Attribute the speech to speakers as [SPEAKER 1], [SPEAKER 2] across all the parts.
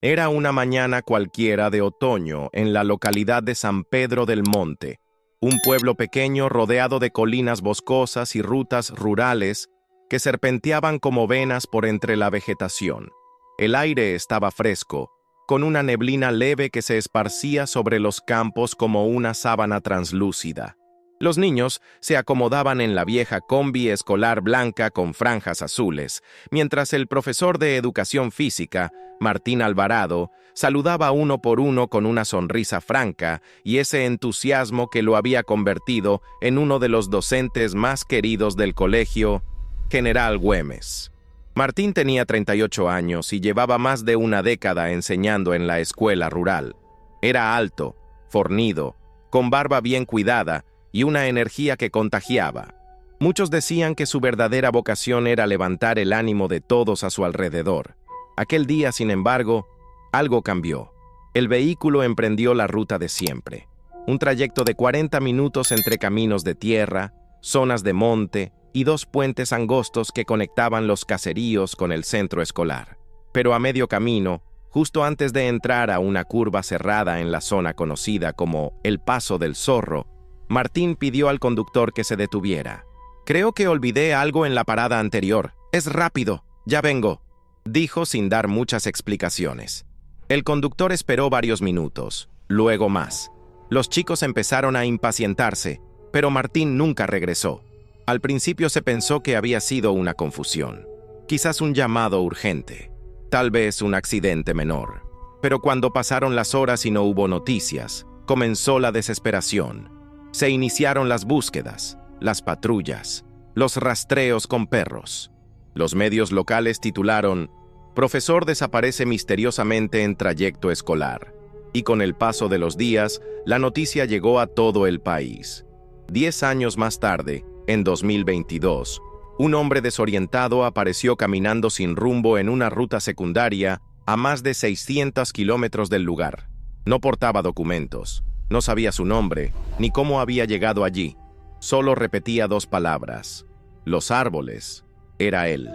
[SPEAKER 1] Era una mañana cualquiera de otoño en la localidad de San Pedro del Monte, un pueblo pequeño rodeado de colinas boscosas y rutas rurales que serpenteaban como venas por entre la vegetación. El aire estaba fresco, con una neblina leve que se esparcía sobre los campos como una sábana translúcida. Los niños se acomodaban en la vieja combi escolar blanca con franjas azules, mientras el profesor de educación física, Martín Alvarado, saludaba uno por uno con una sonrisa franca y ese entusiasmo que lo había convertido en uno de los docentes más queridos del colegio, General Güemes. Martín tenía 38 años y llevaba más de una década enseñando en la escuela rural. Era alto, fornido, con barba bien cuidada y una energía que contagiaba. Muchos decían que su verdadera vocación era levantar el ánimo de todos a su alrededor. Aquel día, sin embargo, algo cambió. El vehículo emprendió la ruta de siempre. Un trayecto de 40 minutos entre caminos de tierra, zonas de monte y dos puentes angostos que conectaban los caseríos con el centro escolar. Pero a medio camino, justo antes de entrar a una curva cerrada en la zona conocida como el Paso del Zorro, Martín pidió al conductor que se detuviera. «Creo que olvidé algo en la parada anterior. Es rápido, ya vengo», dijo sin dar muchas explicaciones. El conductor esperó varios minutos, luego más. Los chicos empezaron a impacientarse, pero Martín nunca regresó. Al principio se pensó que había sido una confusión, quizás un llamado urgente, tal vez un accidente menor. Pero cuando pasaron las horas y no hubo noticias, comenzó la desesperación. Se iniciaron las búsquedas, las patrullas, los rastreos con perros. Los medios locales titularon «Profesor desaparece misteriosamente en trayecto escolar». Y con el paso de los días, la noticia llegó a todo el país. 10 años más tarde, en 2022, un hombre desorientado apareció caminando sin rumbo en una ruta secundaria a más de 600 kilómetros del lugar. No portaba documentos. No sabía su nombre, ni cómo había llegado allí. Solo repetía dos palabras. Los árboles. Era él.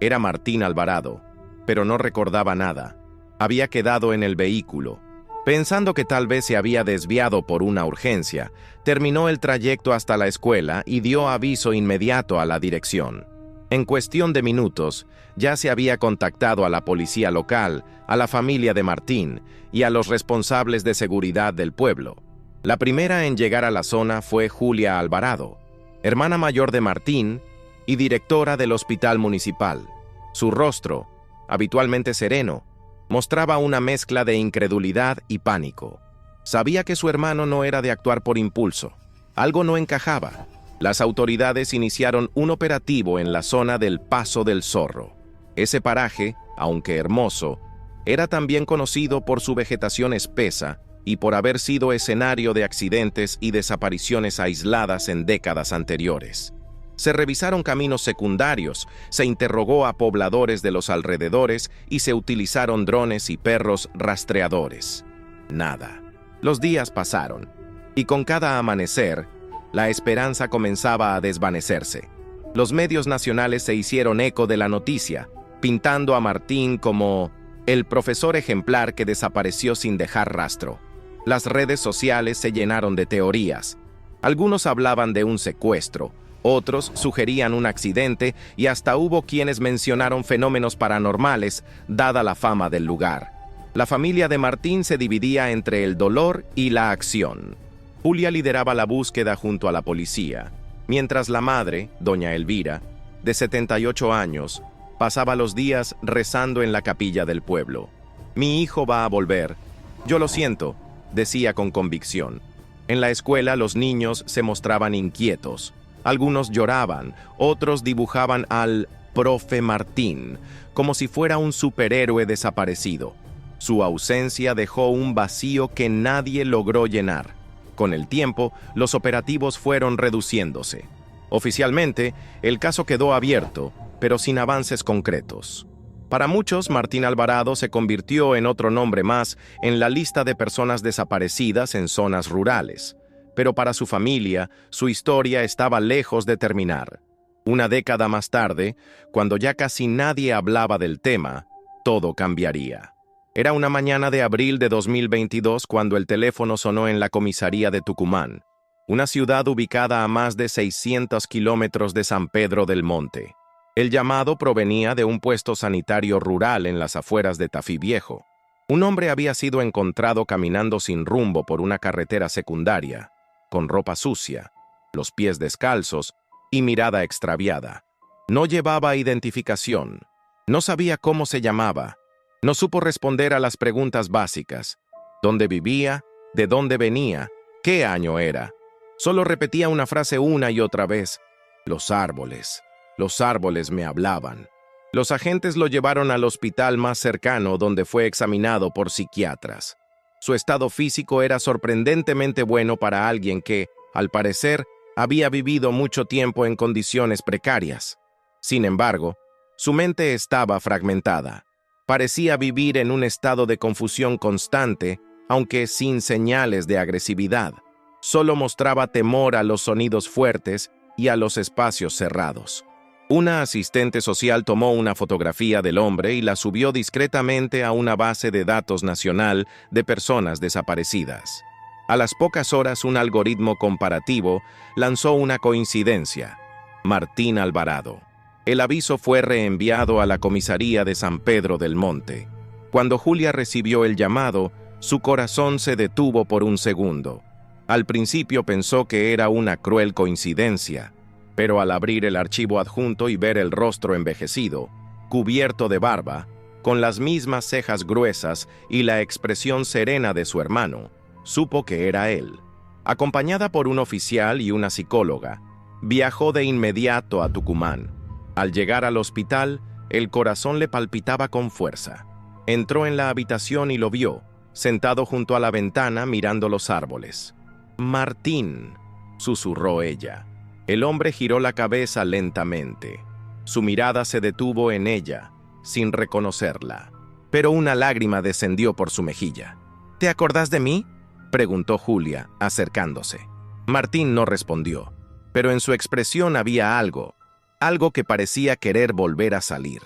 [SPEAKER 1] Era Martín Alvarado. Pero no recordaba nada. Había quedado en el vehículo. Pensando que tal vez se había desviado por una urgencia, terminó el trayecto hasta la escuela y dio aviso inmediato a la dirección. En cuestión de minutos, ya se había contactado a la policía local, a la familia de Martín y a los responsables de seguridad del pueblo. La primera en llegar a la zona fue Julia Alvarado, hermana mayor de Martín y directora del hospital municipal. Su rostro, habitualmente sereno, mostraba una mezcla de incredulidad y pánico. Sabía que su hermano no era de actuar por impulso. Algo no encajaba. Las autoridades iniciaron un operativo en la zona del Paso del Zorro. Ese paraje, aunque hermoso, era también conocido por su vegetación espesa y por haber sido escenario de accidentes y desapariciones aisladas en décadas anteriores. Se revisaron caminos secundarios, se interrogó a pobladores de los alrededores y se utilizaron drones y perros rastreadores. Nada. Los días pasaron, y con cada amanecer, la esperanza comenzaba a desvanecerse. Los medios nacionales se hicieron eco de la noticia, pintando a Martín como el profesor ejemplar que desapareció sin dejar rastro. Las redes sociales se llenaron de teorías. Algunos hablaban de un secuestro, otros sugerían un accidente y hasta hubo quienes mencionaron fenómenos paranormales, dada la fama del lugar. La familia de Martín se dividía entre el dolor y la acción. Julia lideraba la búsqueda junto a la policía, mientras la madre, doña Elvira, de 78 años, pasaba los días rezando en la capilla del pueblo. «Mi hijo va a volver. Yo lo siento», decía con convicción. En la escuela los niños se mostraban inquietos. Algunos lloraban, otros dibujaban al profe Martín, como si fuera un superhéroe desaparecido. Su ausencia dejó un vacío que nadie logró llenar. Con el tiempo, los operativos fueron reduciéndose. Oficialmente, el caso quedó abierto, pero sin avances concretos. Para muchos, Martín Alvarado se convirtió en otro nombre más en la lista de personas desaparecidas en zonas rurales. Pero para su familia, su historia estaba lejos de terminar. Una década más tarde, cuando ya casi nadie hablaba del tema, todo cambiaría. Era una mañana de abril de 2022 cuando el teléfono sonó en la comisaría de Tucumán, una ciudad ubicada a más de 600 kilómetros de San Pedro del Monte. El llamado provenía de un puesto sanitario rural en las afueras de Tafí Viejo. Un hombre había sido encontrado caminando sin rumbo por una carretera secundaria, con ropa sucia, los pies descalzos y mirada extraviada. No llevaba identificación, no sabía cómo se llamaba, no supo responder a las preguntas básicas: ¿dónde vivía? ¿De dónde venía? ¿Qué año era? Solo repetía una frase una y otra vez: los árboles me hablaban. Los agentes lo llevaron al hospital más cercano, donde fue examinado por psiquiatras. Su estado físico era sorprendentemente bueno para alguien que, al parecer, había vivido mucho tiempo en condiciones precarias. Sin embargo, su mente estaba fragmentada. Parecía vivir en un estado de confusión constante, aunque sin señales de agresividad. Solo mostraba temor a los sonidos fuertes y a los espacios cerrados. Una asistente social tomó una fotografía del hombre y la subió discretamente a una base de datos nacional de personas desaparecidas. A las pocas horas, un algoritmo comparativo lanzó una coincidencia: Martín Alvarado. El aviso fue reenviado a la comisaría de San Pedro del Monte. Cuando Julia recibió el llamado, su corazón se detuvo por un segundo. Al principio pensó que era una cruel coincidencia, pero al abrir el archivo adjunto y ver el rostro envejecido, cubierto de barba, con las mismas cejas gruesas y la expresión serena de su hermano, supo que era él. Acompañada por un oficial y una psicóloga, viajó de inmediato a Tucumán. Al llegar al hospital, el corazón le palpitaba con fuerza. Entró en la habitación y lo vio, sentado junto a la ventana mirando los árboles. «Martín», susurró ella. El hombre giró la cabeza lentamente. Su mirada se detuvo en ella, sin reconocerla, pero una lágrima descendió por su mejilla. «¿Te acordás de mí?», preguntó Julia, acercándose. Martín no respondió, pero en su expresión había algo que parecía querer volver a salir,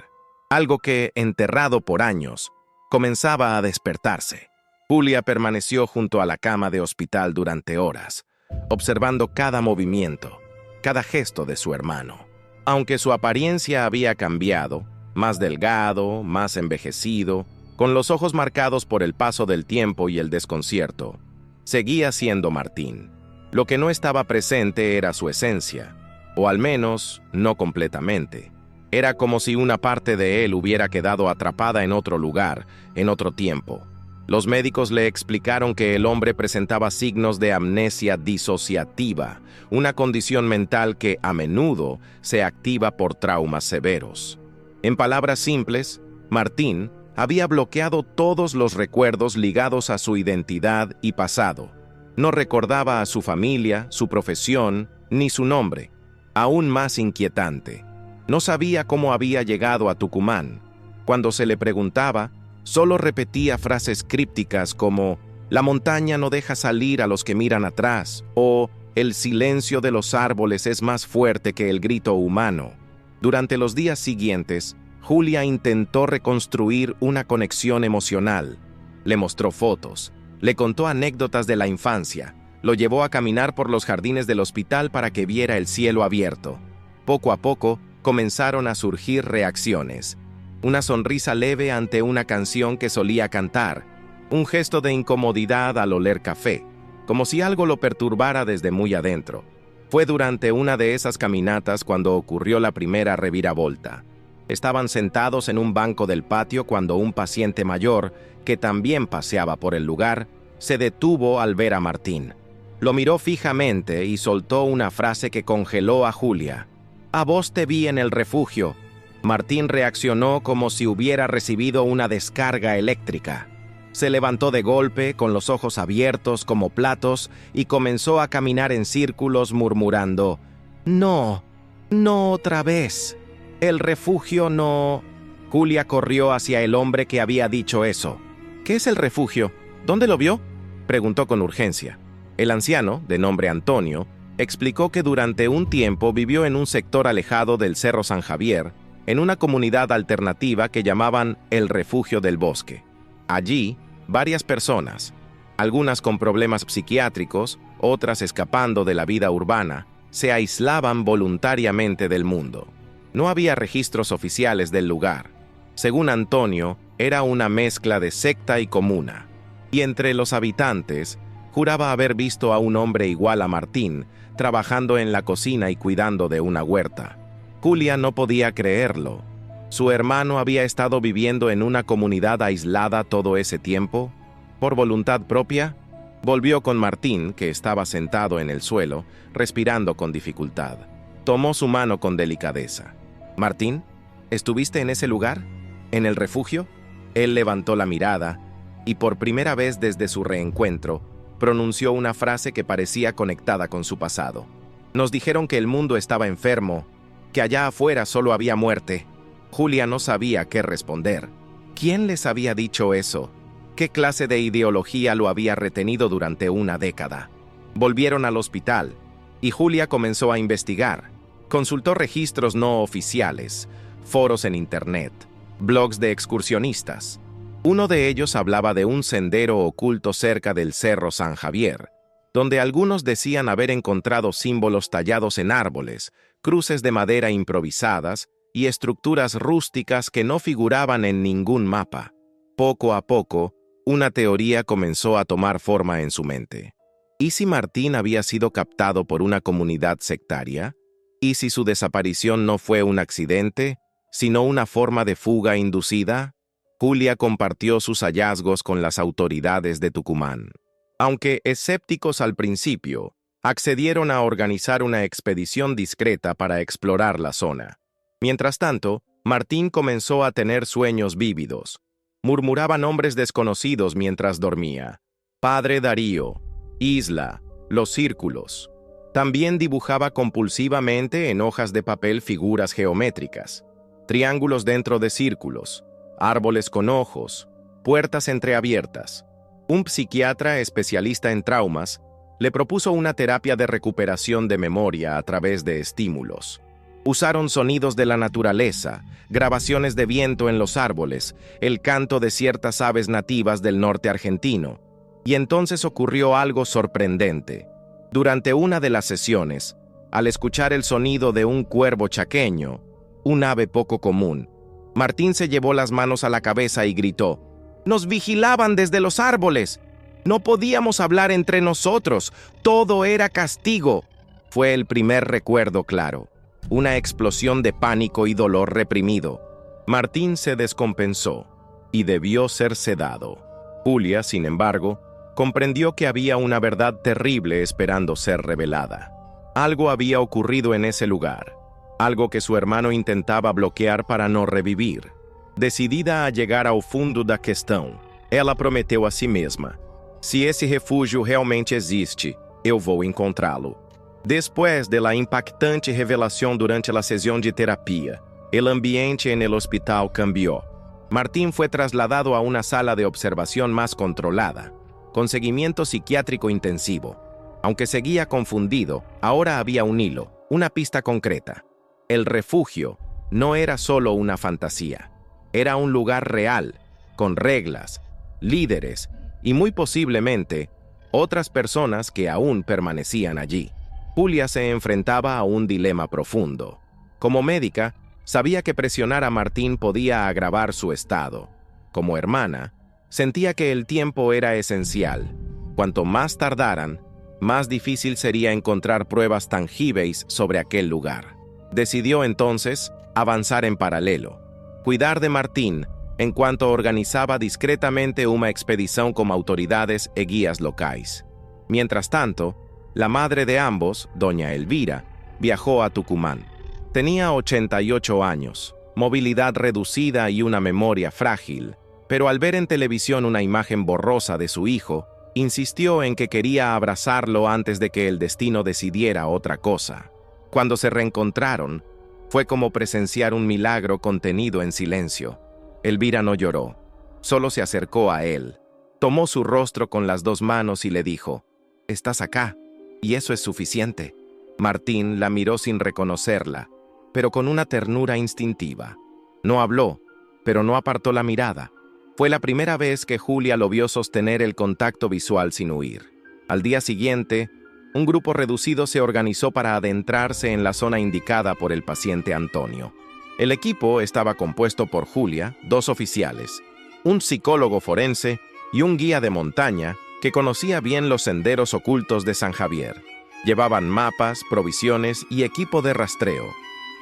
[SPEAKER 1] algo que, enterrado por años, comenzaba a despertarse. Julia permaneció junto a la cama de hospital durante horas, observando cada movimiento, cada gesto de su hermano. Aunque su apariencia había cambiado, más delgado, más envejecido, con los ojos marcados por el paso del tiempo y el desconcierto, seguía siendo Martín. Lo que no estaba presente era su esencia, o al menos no completamente. Era como si una parte de él hubiera quedado atrapada en otro lugar, en otro tiempo. Los médicos le explicaron que el hombre presentaba signos de amnesia disociativa, una condición mental que a menudo se activa por traumas severos. En palabras simples, Martín había bloqueado todos los recuerdos ligados a su identidad y pasado. No recordaba a su familia, su profesión, ni su nombre. Aún más inquietante, no sabía cómo había llegado a Tucumán. Cuando se le preguntaba, solo repetía frases crípticas como «la montaña no deja salir a los que miran atrás» o «el silencio de los árboles es más fuerte que el grito humano». Durante los días siguientes, Julia intentó reconstruir una conexión emocional. Le mostró fotos, le contó anécdotas de la infancia, lo llevó a caminar por los jardines del hospital para que viera el cielo abierto. Poco a poco, comenzaron a surgir reacciones. Una sonrisa leve ante una canción que solía cantar, un gesto de incomodidad al oler café, como si algo lo perturbara desde muy adentro. Fue durante una de esas caminatas cuando ocurrió la primera reviravolta. Estaban sentados en un banco del patio cuando un paciente mayor, que también paseaba por el lugar, se detuvo al ver a Martín. Lo miró fijamente y soltó una frase que congeló a Julia. «A vos te vi en el refugio». Martín reaccionó como si hubiera recibido una descarga eléctrica. Se levantó de golpe, con los ojos abiertos como platos, y comenzó a caminar en círculos murmurando: «No, no otra vez. El refugio no...». Julia corrió hacia el hombre que había dicho eso. «¿Qué es el refugio? ¿Dónde lo vio?», preguntó con urgencia. El anciano, de nombre Antonio, explicó que durante un tiempo vivió en un sector alejado del Cerro San Javier, en una comunidad alternativa que llamaban el Refugio del Bosque. Allí, varias personas, algunas con problemas psiquiátricos, otras escapando de la vida urbana, se aislaban voluntariamente del mundo. No había registros oficiales del lugar. Según Antonio, era una mezcla de secta y comuna. Y entre los habitantes, juraba haber visto a un hombre igual a Martín, trabajando en la cocina y cuidando de una huerta. Julia no podía creerlo. ¿Su hermano había estado viviendo en una comunidad aislada todo ese tiempo? ¿Por voluntad propia? Volvió con Martín, que estaba sentado en el suelo, respirando con dificultad. Tomó su mano con delicadeza. «Martín, ¿estuviste en ese lugar? ¿En el refugio?» Él levantó la mirada y, por primera vez desde su reencuentro, pronunció una frase que parecía conectada con su pasado. «Nos dijeron que el mundo estaba enfermo, que allá afuera solo había muerte». Julia no sabía qué responder. ¿Quién les había dicho eso? ¿Qué clase de ideología lo había retenido durante una década? Volvieron al hospital, y Julia comenzó a investigar. Consultó registros no oficiales, foros en internet, blogs de excursionistas. Uno de ellos hablaba de un sendero oculto cerca del Cerro San Javier, donde algunos decían haber encontrado símbolos tallados en árboles, cruces de madera improvisadas y estructuras rústicas que no figuraban en ningún mapa. Poco a poco, una teoría comenzó a tomar forma en su mente. ¿Y si Martín había sido captado por una comunidad sectaria? ¿Y si su desaparición no fue un accidente, sino una forma de fuga inducida? Julia compartió sus hallazgos con las autoridades de Tucumán. Aunque escépticos al principio, accedieron a organizar una expedición discreta para explorar la zona. Mientras tanto, Martín comenzó a tener sueños vívidos. Murmuraba nombres desconocidos mientras dormía. Padre Darío, Isla, los círculos. También dibujaba compulsivamente en hojas de papel figuras geométricas, triángulos dentro de círculos, árboles con ojos, puertas entreabiertas. Un psiquiatra especialista en traumas le propuso una terapia de recuperación de memoria a través de estímulos. Usaron sonidos de la naturaleza, grabaciones de viento en los árboles, el canto de ciertas aves nativas del norte argentino. Y entonces ocurrió algo sorprendente. Durante una de las sesiones, al escuchar el sonido de un cuervo chaqueño, un ave poco común, Martín se llevó las manos a la cabeza y gritó: «¡Nos vigilaban desde los árboles! No podíamos hablar entre nosotros, todo era castigo». Fue el primer recuerdo claro. Una explosión de pánico y dolor reprimido. Martín se descompensó y debió ser sedado. Julia, sin embargo, comprendió que había una verdad terrible esperando ser revelada. Algo había ocurrido en ese lugar, algo que su hermano intentaba bloquear para no revivir. Decidida a llegar ao fundo da questão, ela prometeu a si mesma: «Se esse refúgio realmente existe, eu vou encontrá-lo». Después de la impactante revelación durante la sesión de terapia, el ambiente en el hospital cambió. Martín fue trasladado a una sala de observación más controlada, con seguimiento psiquiátrico intensivo. Aunque seguía confundido, ahora había un hilo, una pista concreta. El refugio no era solo una fantasía, era un lugar real, con reglas, líderes y muy posiblemente otras personas que aún permanecían allí. Julia se enfrentaba a un dilema profundo. Como médica, sabía que presionar a Martín podía agravar su estado. Como hermana, sentía que el tiempo era esencial. Cuanto más tardaran, más difícil sería encontrar pruebas tangibles sobre aquel lugar. Decidió entonces avanzar en paralelo, cuidar de Martín en cuanto organizaba discretamente una expedición con autoridades y guías locales. Mientras tanto, la madre de ambos, doña Elvira, viajó a Tucumán. Tenía 88 años, movilidad reducida y una memoria frágil, pero al ver en televisión una imagen borrosa de su hijo, insistió en que quería abrazarlo antes de que el destino decidiera otra cosa. Cuando se reencontraron, fue como presenciar un milagro contenido en silencio. Elvira no lloró, solo se acercó a él, tomó su rostro con las dos manos y le dijo: «Estás acá, y eso es suficiente». Martín la miró sin reconocerla, pero con una ternura instintiva. No habló, pero no apartó la mirada. Fue la primera vez que Julia lo vio sostener el contacto visual sin huir. Al día siguiente, un grupo reducido se organizó para adentrarse en la zona indicada por el paciente Antonio. El equipo estaba compuesto por Julia, 2 oficiales, un psicólogo forense y un guía de montaña que conocía bien los senderos ocultos de San Javier. Llevaban mapas, provisiones y equipo de rastreo.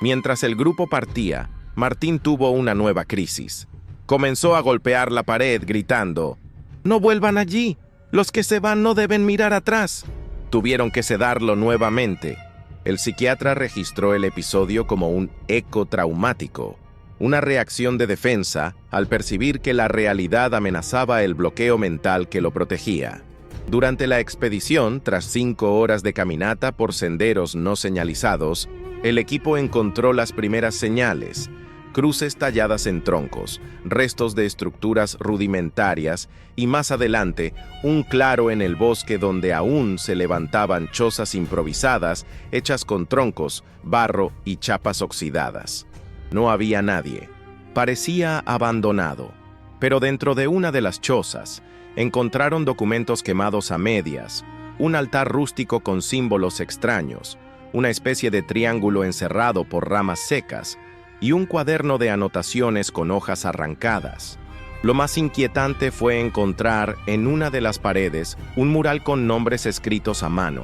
[SPEAKER 1] Mientras el grupo partía, Martín tuvo una nueva crisis. Comenzó a golpear la pared gritando: «¡No vuelvan allí! ¡Los que se van no deben mirar atrás!». Tuvieron que sedarlo nuevamente. El psiquiatra registró el episodio como un eco traumático, una reacción de defensa al percibir que la realidad amenazaba el bloqueo mental que lo protegía. Durante la expedición, tras 5 horas de caminata por senderos no señalizados, el equipo encontró las primeras señales: cruces talladas en troncos, restos de estructuras rudimentarias y más adelante, un claro en el bosque donde aún se levantaban chozas improvisadas hechas con troncos, barro y chapas oxidadas. No había nadie. Parecía abandonado, pero dentro de una de las chozas encontraron documentos quemados a medias, un altar rústico con símbolos extraños, una especie de triángulo encerrado por ramas secas, y un cuaderno de anotaciones con hojas arrancadas. Lo más inquietante fue encontrar en una de las paredes un mural con nombres escritos a mano.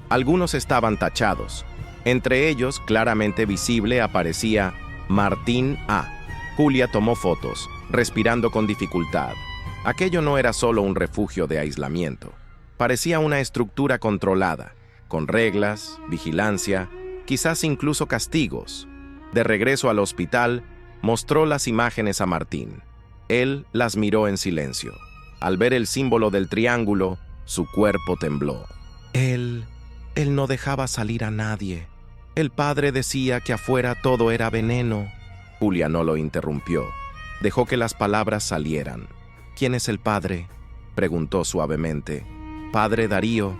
[SPEAKER 1] Algunos estaban tachados. Entre ellos, claramente visible, aparecía Martín A. Julia tomó fotos, respirando con dificultad. Aquello no era solo un refugio de aislamiento. Parecía una estructura controlada, con reglas, vigilancia, quizás incluso castigos. De regreso al hospital, mostró las imágenes a Martín. Él las miró en silencio. Al ver el símbolo del triángulo, su cuerpo tembló. Él no dejaba salir a nadie. El padre decía que afuera todo era veneno. Julia no lo interrumpió. Dejó que las palabras salieran. ¿Quién es el padre?, preguntó suavemente. Padre Darío.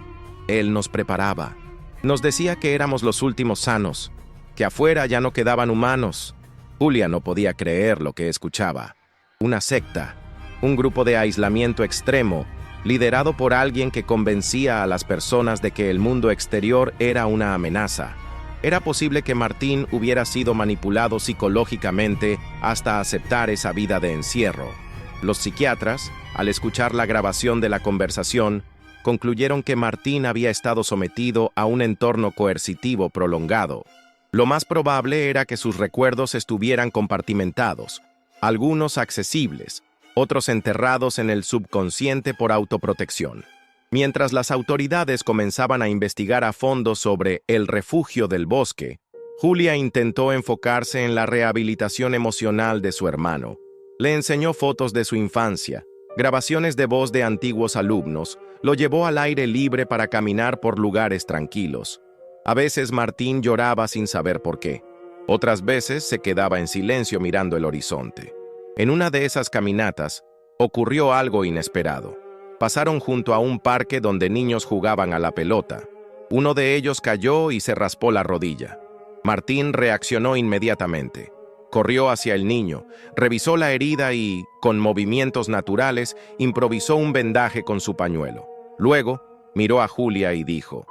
[SPEAKER 1] Él nos preparaba. Nos decía que éramos los últimos sanos, que afuera ya no quedaban humanos. Julia no podía creer lo que escuchaba. Una secta, un grupo de aislamiento extremo, liderado por alguien que convencía a las personas de que el mundo exterior era una amenaza. Era posible que Martín hubiera sido manipulado psicológicamente hasta aceptar esa vida de encierro. Los psiquiatras, al escuchar la grabación de la conversación, concluyeron que Martín había estado sometido a un entorno coercitivo prolongado. Lo más probable era que sus recuerdos estuvieran compartimentados, algunos accesibles, otros enterrados en el subconsciente por autoprotección. Mientras las autoridades comenzaban a investigar a fondo sobre el refugio del bosque, Julia intentó enfocarse en la rehabilitación emocional de su hermano. Le enseñó fotos de su infancia, grabaciones de voz de antiguos alumnos, lo llevó al aire libre para caminar por lugares tranquilos. A veces Martín lloraba sin saber por qué. Otras veces se quedaba en silencio mirando el horizonte. En una de esas caminatas, ocurrió algo inesperado. Pasaron junto a un parque donde niños jugaban a la pelota. Uno de ellos cayó y se raspó la rodilla. Martín reaccionó inmediatamente. Corrió hacia el niño, revisó la herida y, con movimientos naturales, improvisó un vendaje con su pañuelo. Luego, miró a Julia y dijo: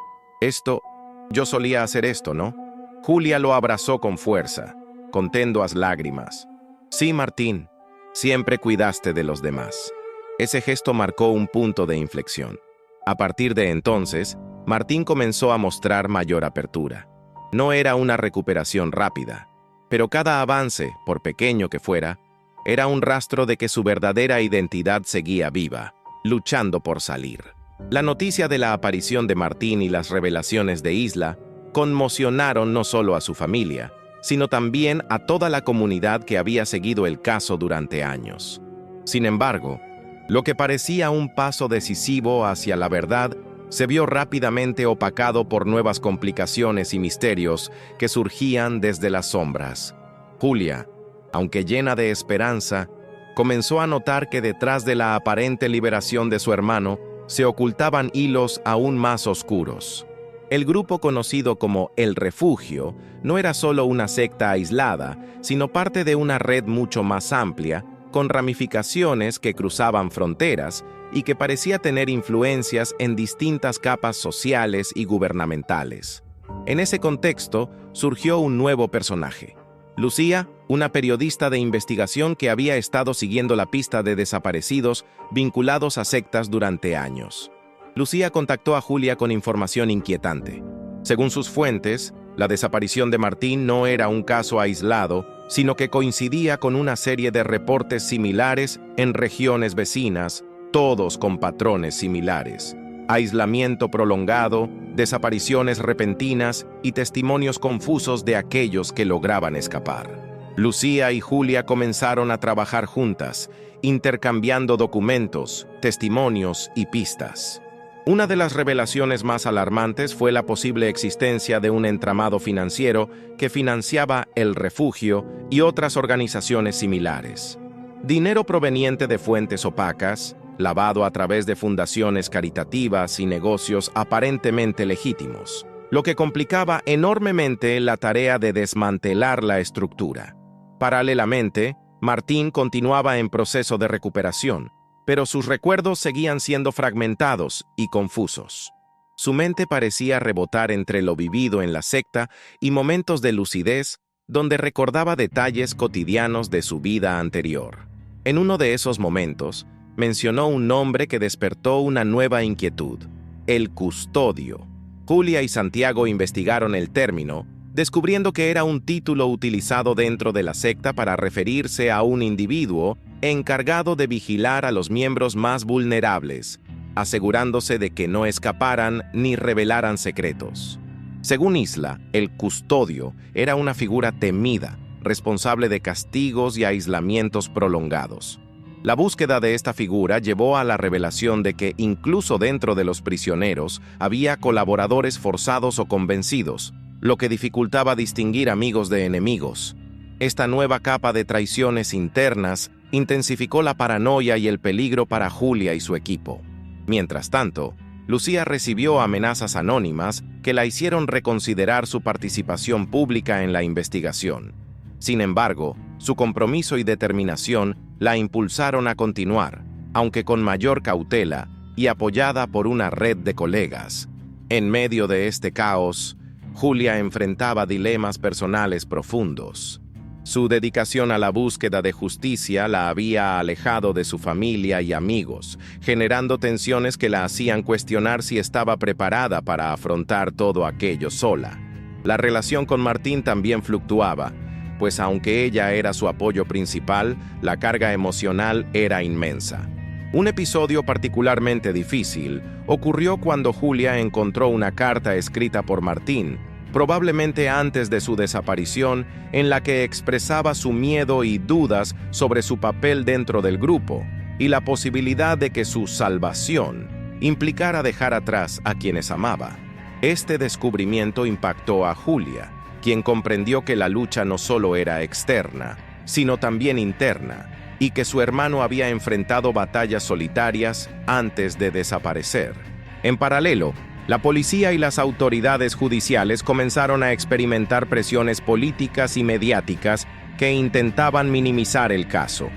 [SPEAKER 1] Yo solía hacer esto, ¿no? Julia lo abrazó con fuerza, con tenduas lágrimas. Sí, Martín, siempre cuidaste de los demás. Ese gesto marcó un punto de inflexión. A partir de entonces, Martín comenzó a mostrar mayor apertura. No era una recuperación rápida, pero cada avance, por pequeño que fuera, era un rastro de que su verdadera identidad seguía viva, luchando por salir. La noticia de la aparición de Martín y las revelaciones de Isla conmocionaron no solo a su familia, sino también a toda la comunidad que había seguido el caso durante años. Sin embargo, lo que parecía un paso decisivo hacia la verdad se vio rápidamente opacado por nuevas complicaciones y misterios que surgían desde las sombras. Julia, aunque llena de esperanza, comenzó a notar que detrás de la aparente liberación de su hermano se ocultaban hilos aún más oscuros. El grupo conocido como El Refugio no era solo una secta aislada, sino parte de una red mucho más amplia con ramificaciones que cruzaban fronteras y que parecía tener influencias en distintas capas sociales y gubernamentales. En ese contexto surgió un nuevo personaje. Lucía, una periodista de investigación que había estado siguiendo la pista de desaparecidos vinculados a sectas durante años. Lucía contactó a Julia con información inquietante. Según sus fuentes, la desaparición de Martín no era un caso aislado, sino que coincidía con una serie de reportes similares en regiones vecinas, todos con patrones similares: aislamiento prolongado, desapariciones repentinas y testimonios confusos de aquellos que lograban escapar. Lucía y Julia comenzaron a trabajar juntas, intercambiando documentos, testimonios y pistas. Una de las revelaciones más alarmantes fue la posible existencia de un entramado financiero que financiaba El Refugio y otras organizaciones similares. Dinero proveniente de fuentes opacas, lavado a través de fundaciones caritativas y negocios aparentemente legítimos, lo que complicaba enormemente la tarea de desmantelar la estructura. Paralelamente, Martín continuaba en proceso de recuperación, pero sus recuerdos seguían siendo fragmentados y confusos. Su mente parecía rebotar entre lo vivido en la secta y momentos de lucidez donde recordaba detalles cotidianos de su vida anterior. En uno de esos momentos, mencionó un nombre que despertó una nueva inquietud: el custodio. Julia y Santiago investigaron el término, descubriendo que era un título utilizado dentro de la secta para referirse a un individuo encargado de vigilar a los miembros más vulnerables, asegurándose de que no escaparan ni revelaran secretos. Según Isla, el custodio era una figura temida, responsable de castigos y aislamientos prolongados. La búsqueda de esta figura llevó a la revelación de que incluso dentro de los prisioneros había colaboradores forzados o convencidos, lo que dificultaba distinguir amigos de enemigos. Esta nueva capa de traiciones internas intensificó la paranoia y el peligro para Julia y su equipo. Mientras tanto, Lucía recibió amenazas anónimas que la hicieron reconsiderar su participación pública en la investigación. Sin embargo, su compromiso y determinación la impulsaron a continuar, aunque con mayor cautela y apoyada por una red de colegas. En medio de este caos, Julia enfrentaba dilemas personales profundos. Su dedicación a la búsqueda de justicia la había alejado de su familia y amigos, generando tensiones que la hacían cuestionar si estaba preparada para afrontar todo aquello sola. La relación con Martín también fluctuaba, pues aunque ella era su apoyo principal, la carga emocional era inmensa. Un episodio particularmente difícil ocurrió cuando Julia encontró una carta escrita por Martín, probablemente antes de su desaparición, en la que expresaba su miedo y dudas sobre su papel dentro del grupo y la posibilidad de que su salvación implicara dejar atrás a quienes amaba. Este descubrimiento impactó a Julia, quien comprendió que la lucha no solo era externa, sino también interna, y que su hermano había enfrentado batallas solitarias antes de desaparecer. En paralelo, la policía y las autoridades judiciales comenzaron a experimentar presiones políticas y mediáticas que intentaban minimizar el caso.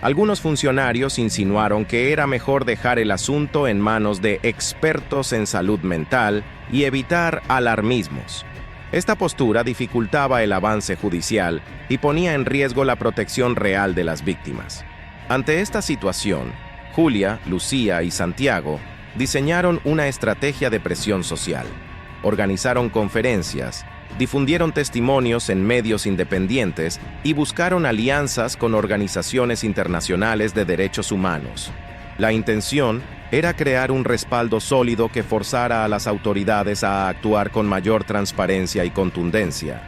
[SPEAKER 1] Algunos funcionarios insinuaron que era mejor dejar el asunto en manos de expertos en salud mental y evitar alarmismos. Esta postura dificultaba el avance judicial y ponía en riesgo la protección real de las víctimas. Ante esta situación, Julia, Lucía y Santiago diseñaron una estrategia de presión social. Organizaron conferencias, difundieron testimonios en medios independientes y buscaron alianzas con organizaciones internacionales de derechos humanos. La intención era crear un respaldo sólido que forzara a las autoridades a actuar con mayor transparencia y contundencia.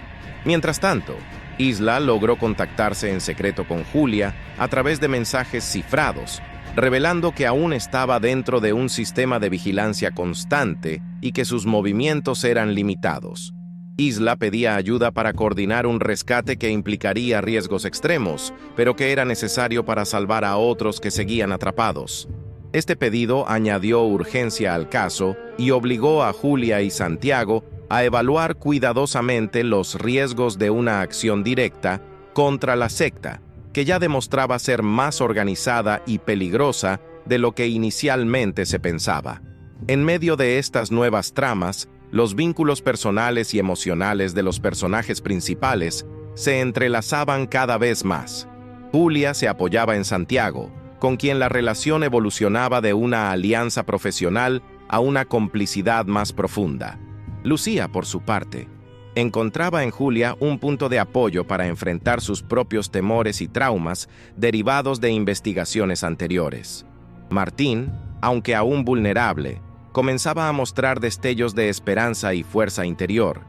[SPEAKER 1] Mientras tanto, Isla logró contactarse en secreto con Julia a través de mensajes cifrados, revelando que aún estaba dentro de un sistema de vigilancia constante y que sus movimientos eran limitados. Isla pedía ayuda para coordinar un rescate que implicaría riesgos extremos, pero que era necesario para salvar a otros que seguían atrapados. Este pedido añadió urgencia al caso y obligó a Julia y Santiago a evaluar cuidadosamente los riesgos de una acción directa contra la secta, que ya demostraba ser más organizada y peligrosa de lo que inicialmente se pensaba. En medio de estas nuevas tramas, los vínculos personales y emocionales de los personajes principales se entrelazaban cada vez más. Julia se apoyaba en Santiago, con quien la relación evolucionaba de una alianza profesional a una complicidad más profunda. Lucía, por su parte, encontraba en Julia un punto de apoyo para enfrentar sus propios temores y traumas derivados de investigaciones anteriores. Martín, aunque aún vulnerable, comenzaba a mostrar destellos de esperanza y fuerza interior,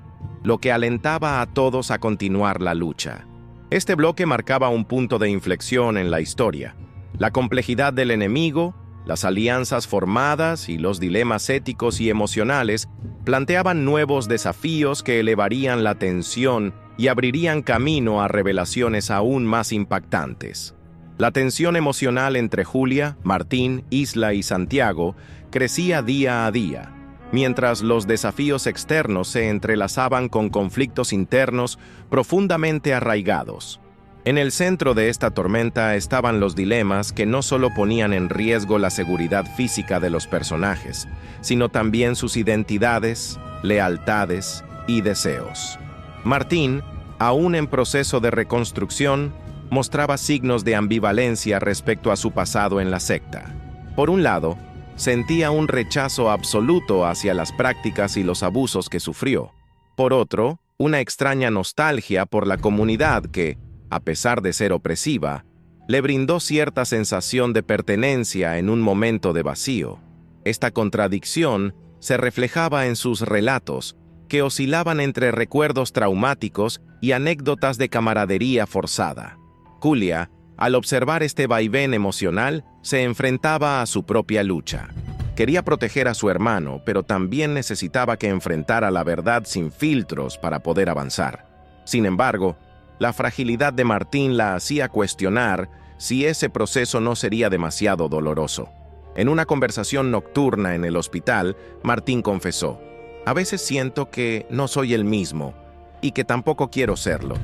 [SPEAKER 1] lo que alentaba a todos a continuar la lucha. Este bloque marcaba un punto de inflexión en la historia. La complejidad del enemigo, las alianzas formadas y los dilemas éticos y emocionales planteaban nuevos desafíos que elevarían la tensión y abrirían camino a revelaciones aún más impactantes. La tensión emocional entre Julia, Martín, Isla y Santiago crecía día a día, mientras los desafíos externos se entrelazaban con conflictos internos profundamente arraigados. En el centro de esta tormenta estaban los dilemas que no solo ponían en riesgo la seguridad física de los personajes, sino también sus identidades, lealtades y deseos. Martín, aún en proceso de reconstrucción, mostraba signos de ambivalencia respecto a su pasado en la secta. Por un lado, sentía un rechazo absoluto hacia las prácticas y los abusos que sufrió. Por otro, una extraña nostalgia por la comunidad que, a pesar de ser opresiva, le brindó cierta sensación de pertenencia en un momento de vacío. Esta contradicción se reflejaba en sus relatos, que oscilaban entre recuerdos traumáticos y anécdotas de camaradería forzada. Julia, al observar este vaivén emocional, se enfrentaba a su propia lucha. Quería proteger a su hermano, pero también necesitaba que enfrentara la verdad sin filtros para poder avanzar. Sin embargo, la fragilidad de Martín la hacía cuestionar si ese proceso no sería demasiado doloroso. En una conversación nocturna en el hospital, Martín confesó: «A veces siento que no soy el mismo, y que tampoco quiero serlo».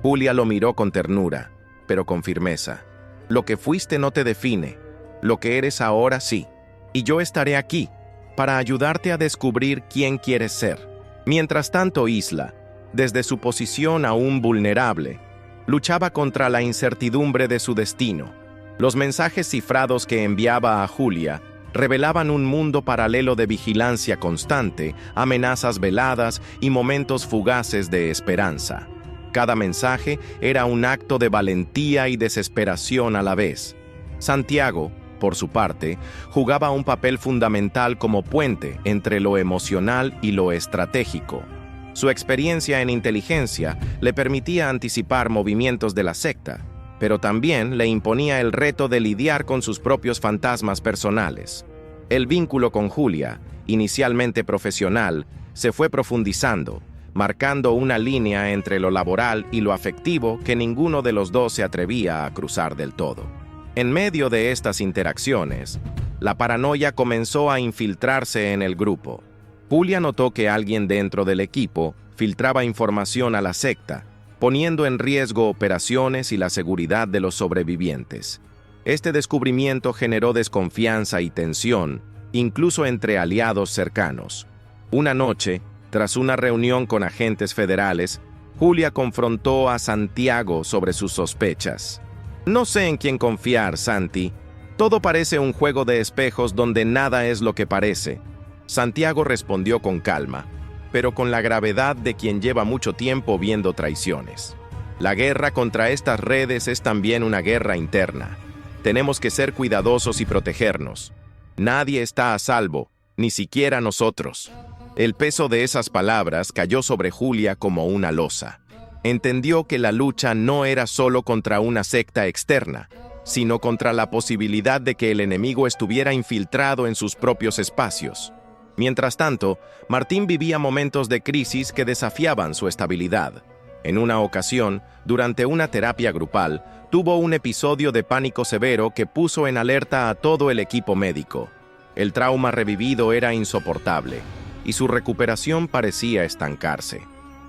[SPEAKER 1] Julia lo miró con ternura, pero con firmeza. «Lo que fuiste no te define, lo que eres ahora sí, y yo estaré aquí para ayudarte a descubrir quién quieres ser». Mientras tanto, Isla, desde su posición aún vulnerable, luchaba contra la incertidumbre de su destino. Los mensajes cifrados que enviaba a Julia revelaban un mundo paralelo de vigilancia constante, amenazas veladas y momentos fugaces de esperanza. Cada mensaje era un acto de valentía y desesperación a la vez. Santiago, por su parte, jugaba un papel fundamental como puente entre lo emocional y lo estratégico. Su experiencia en inteligencia le permitía anticipar movimientos de la secta, pero también le imponía el reto de lidiar con sus propios fantasmas personales. El vínculo con Julia, inicialmente profesional, se fue profundizando, marcando una línea entre lo laboral y lo afectivo que ninguno de los dos se atrevía a cruzar del todo. En medio de estas interacciones, la paranoia comenzó a infiltrarse en el grupo. Julia notó que alguien dentro del equipo filtraba información a la secta, poniendo en riesgo operaciones y la seguridad de los sobrevivientes. Este descubrimiento generó desconfianza y tensión, incluso entre aliados cercanos. Una noche, tras una reunión con agentes federales, Julia confrontó a Santiago sobre sus sospechas. «No sé en quién confiar, Santi. Todo parece un juego de espejos donde nada es lo que parece». Santiago respondió con calma, pero con la gravedad de quien lleva mucho tiempo viendo traiciones. «La guerra contra estas redes es también una guerra interna. Tenemos que ser cuidadosos y protegernos. Nadie está a salvo, ni siquiera nosotros». El peso de esas palabras cayó sobre Julia como una losa. Entendió que la lucha no era solo contra una secta externa, sino contra la posibilidad de que el enemigo estuviera infiltrado en sus propios espacios. Mientras tanto, Martín vivía momentos de crisis que desafiaban su estabilidad. En una ocasión, durante una terapia grupal, tuvo un episodio de pánico severo que puso en alerta a todo el equipo médico. El trauma revivido era insoportable, y su recuperación parecía estancarse.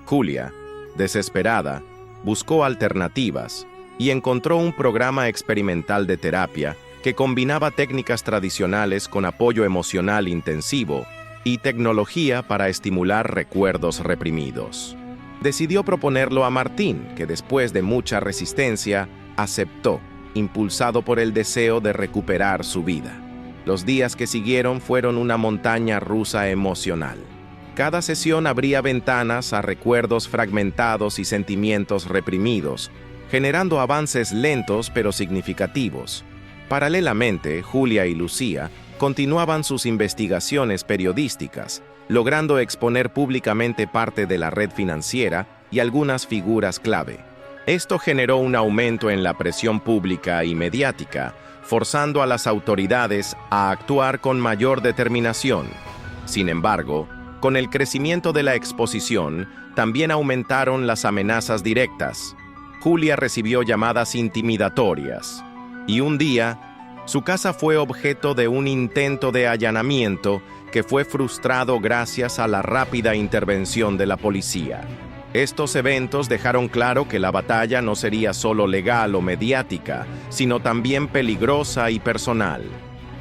[SPEAKER 1] Julia, desesperada, buscó alternativas, y encontró un programa experimental de terapia que combinaba técnicas tradicionales con apoyo emocional intensivo y tecnología para estimular recuerdos reprimidos. Decidió proponerlo a Martín, que después de mucha resistencia, aceptó, impulsado por el deseo de recuperar su vida. Los días que siguieron fueron una montaña rusa emocional. Cada sesión abría ventanas a recuerdos fragmentados y sentimientos reprimidos, generando avances lentos pero significativos. Paralelamente, Julia y Lucía continuaban sus investigaciones periodísticas, logrando exponer públicamente parte de la red financiera y algunas figuras clave. Esto generó un aumento en la presión pública y mediática, forzando a las autoridades a actuar con mayor determinación. Sin embargo, con el crecimiento de la exposición, también aumentaron las amenazas directas. Julia recibió llamadas intimidatorias, y un día, su casa fue objeto de un intento de allanamiento que fue frustrado gracias a la rápida intervención de la policía. Estos eventos dejaron claro que la batalla no sería solo legal o mediática, sino también peligrosa y personal.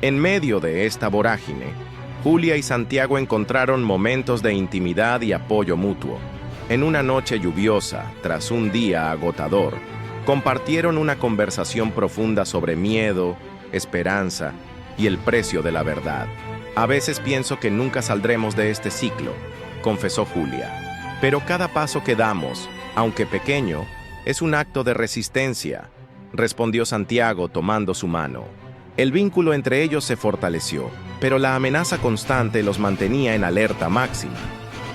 [SPEAKER 1] En medio de esta vorágine, Julia y Santiago encontraron momentos de intimidad y apoyo mutuo. En una noche lluviosa, tras un día agotador, compartieron una conversación profunda sobre miedo, esperanza y el precio de la verdad. A veces pienso que nunca saldremos de este ciclo, confesó Julia. Pero cada paso que damos, aunque pequeño, es un acto de resistencia, respondió Santiago tomando su mano. El vínculo entre ellos se fortaleció, pero la amenaza constante los mantenía en alerta máxima.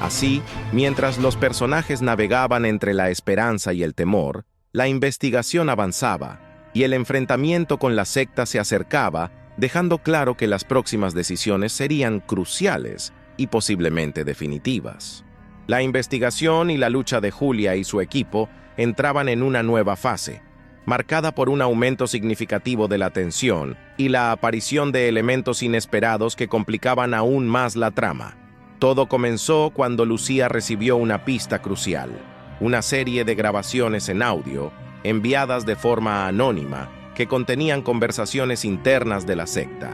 [SPEAKER 1] Así, mientras los personajes navegaban entre la esperanza y el temor, la investigación avanzaba, y el enfrentamiento con la secta se acercaba, dejando claro que las próximas decisiones serían cruciales y posiblemente definitivas. La investigación y la lucha de Julia y su equipo entraban en una nueva fase, marcada por un aumento significativo de la tensión y la aparición de elementos inesperados que complicaban aún más la trama. Todo comenzó cuando Lucía recibió una pista crucial, una serie de grabaciones en audio, enviadas de forma anónima, que contenían conversaciones internas de la secta.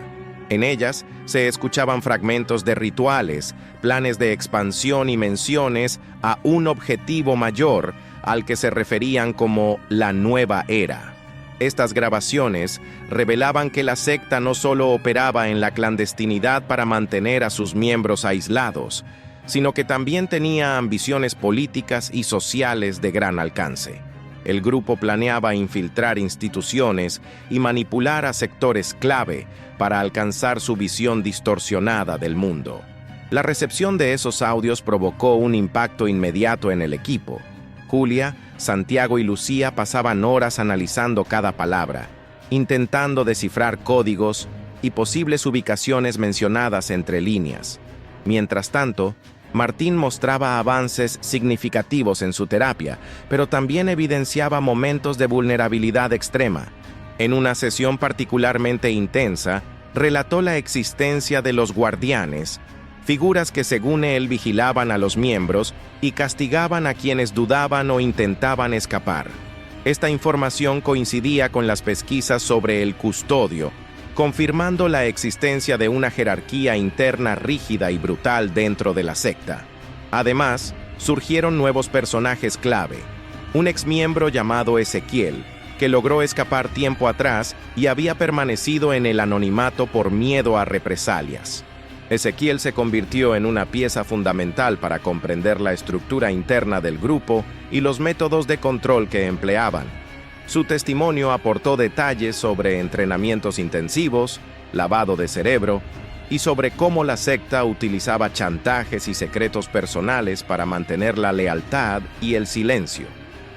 [SPEAKER 1] En ellas se escuchaban fragmentos de rituales, planes de expansión y menciones a un objetivo mayor al que se referían como la nueva era. Estas grabaciones revelaban que la secta no solo operaba en la clandestinidad para mantener a sus miembros aislados, sino que también tenía ambiciones políticas y sociales de gran alcance. El grupo planeaba infiltrar instituciones y manipular a sectores clave para alcanzar su visión distorsionada del mundo. La recepción de esos audios provocó un impacto inmediato en el equipo. Julia, Santiago y Lucía pasaban horas analizando cada palabra, intentando descifrar códigos y posibles ubicaciones mencionadas entre líneas. Mientras tanto, Martín mostraba avances significativos en su terapia, pero también evidenciaba momentos de vulnerabilidad extrema. En una sesión particularmente intensa, relató la existencia de los guardianes, figuras que según él vigilaban a los miembros y castigaban a quienes dudaban o intentaban escapar. Esta información coincidía con las pesquisas sobre el custodio, confirmando la existencia de una jerarquía interna rígida y brutal dentro de la secta. Además, surgieron nuevos personajes clave. Un exmiembro llamado Ezequiel, que logró escapar tiempo atrás y había permanecido en el anonimato por miedo a represalias. Ezequiel se convirtió en una pieza fundamental para comprender la estructura interna del grupo y los métodos de control que empleaban. Su testimonio aportó detalles sobre entrenamientos intensivos, lavado de cerebro y sobre cómo la secta utilizaba chantajes y secretos personales para mantener la lealtad y el silencio.